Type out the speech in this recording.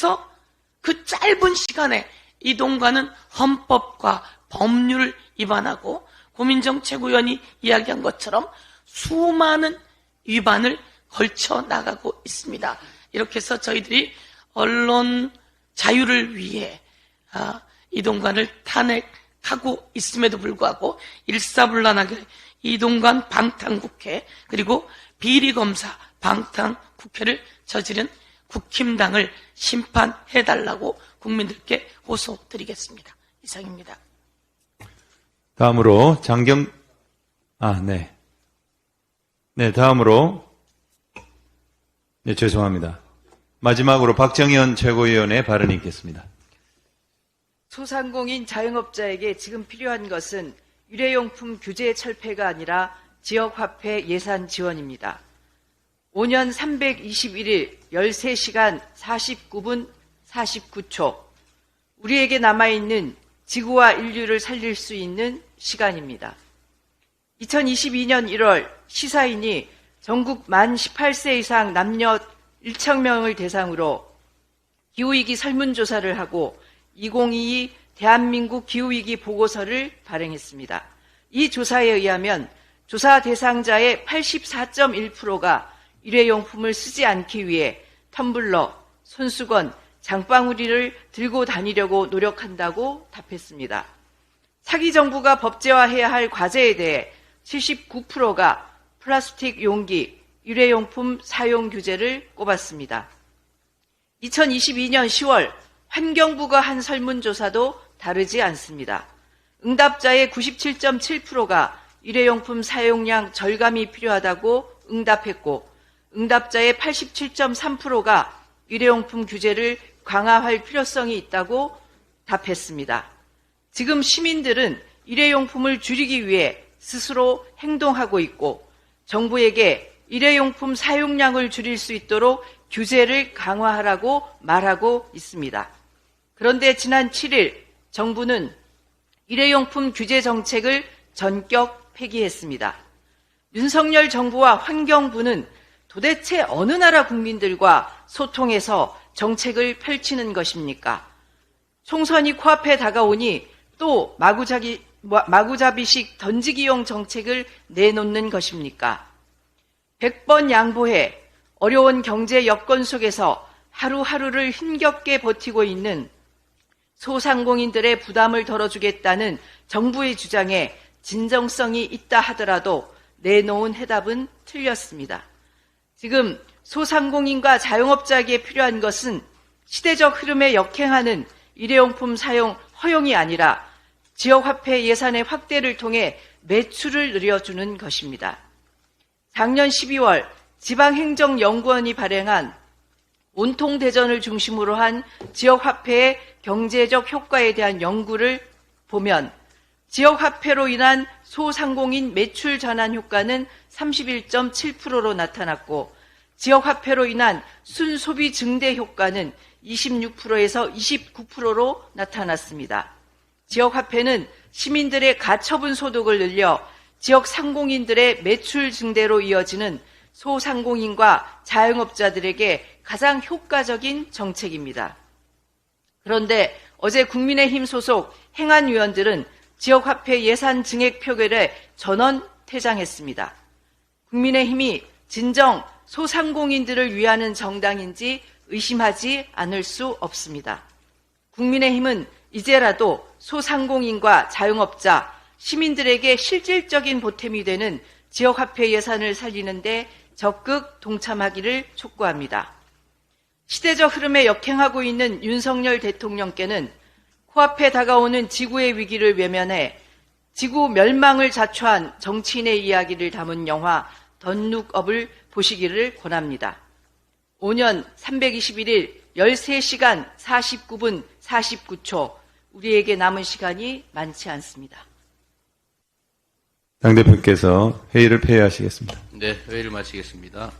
그래서 그 짧은 시간에 이동관은 헌법과 법률을 위반하고 고민정 최고위원이 이야기한 것처럼 수많은 위반을 걸쳐 나가고 있습니다. 이렇게 해서 저희들이 언론 자유를 위해 이동관을 탄핵하고 있음에도 불구하고 일사불란하게 이동관 방탄국회 그리고 비리검사 방탄국회를 저지른 국힘당을 심판해달라고 국민들께 호소드리겠습니다. 이상입니다. 다음으로 다음으로 죄송합니다. 마지막으로 박정현 최고위원의 발언이 있겠습니다. 소상공인 자영업자에게 지금 필요한 것은 일회용품 규제 철폐가 아니라 지역화폐 예산 지원입니다. 5년 321일 13시간 49분 49초 우리에게 남아있는 지구와 인류를 살릴 수 있는 시간입니다. 2022년 1월 시사인이 전국 만 18세 이상 남녀 1,000명을 대상으로 기후위기 설문조사를 하고 2022 대한민국 기후위기 보고서를 발행했습니다. 이 조사에 의하면 조사 대상자의 84.1%가 일회용품을 쓰지 않기 위해 텀블러, 손수건, 장바구니를 들고 다니려고 노력한다고 답했습니다. 차기 정부가 법제화해야 할 과제에 대해 79%가 플라스틱 용기, 일회용품 사용 규제를 꼽았습니다. 2022년 10월 환경부가 한 설문조사도 다르지 않습니다. 응답자의 97.7%가 일회용품 사용량 절감이 필요하다고 응답했고 응답자의 87.3%가 일회용품 규제를 강화할 필요성이 있다고 답했습니다. 지금 시민들은 일회용품을 줄이기 위해 스스로 행동하고 있고 정부에게 일회용품 사용량을 줄일 수 있도록 규제를 강화하라고 말하고 있습니다. 그런데 지난 7일 정부는 일회용품 규제 정책을 전격 폐기했습니다. 윤석열 정부와 환경부는 도대체 어느 나라 국민들과 소통해서 정책을 펼치는 것입니까? 총선이 코앞에 다가오니 또 마구잡이식 던지기용 정책을 내놓는 것입니까? 100번 양보해 어려운 경제 여건 속에서 하루하루를 힘겹게 버티고 있는 소상공인들의 부담을 덜어주겠다는 정부의 주장에 진정성이 있다 하더라도 내놓은 해답은 틀렸습니다. 지금 소상공인과 자영업자에게 필요한 것은 시대적 흐름에 역행하는 일회용품 사용 허용이 아니라 지역화폐 예산의 확대를 통해 매출을 늘려주는 것입니다. 작년 12월 지방행정연구원이 발행한 온통대전을 중심으로 한 지역화폐의 경제적 효과에 대한 연구를 보면 지역화폐로 인한 소상공인 매출 전환 효과는 31.7%로 나타났고 지역화폐로 인한 순소비 증대 효과는 26%에서 29%로 나타났습니다. 지역화폐는 시민들의 가처분 소득을 늘려 지역 상공인들의 매출 증대로 이어지는 소상공인과 자영업자들에게 가장 효과적인 정책입니다. 그런데 어제 국민의힘 소속 행안위원들은 지역화폐 예산 증액 표결에 전원 퇴장했습니다. 국민의힘이 진정 소상공인들을 위하는 정당인지 의심하지 않을 수 없습니다. 국민의힘은 이제라도 소상공인과 자영업자, 시민들에게 실질적인 보탬이 되는 지역화폐 예산을 살리는데 적극 동참하기를 촉구합니다. 시대적 흐름에 역행하고 있는 윤석열 대통령께는 코앞에 다가오는 지구의 위기를 외면해 지구 멸망을 자초한 정치인의 이야기를 담은 영화 던룩업을 보시기를 권합니다. 5년 321일 13시간 49분 49초 우리에게 남은 시간이 많지 않습니다. 당대표께서 회의를 폐회하시겠습니다. 네, 회의를 마치겠습니다.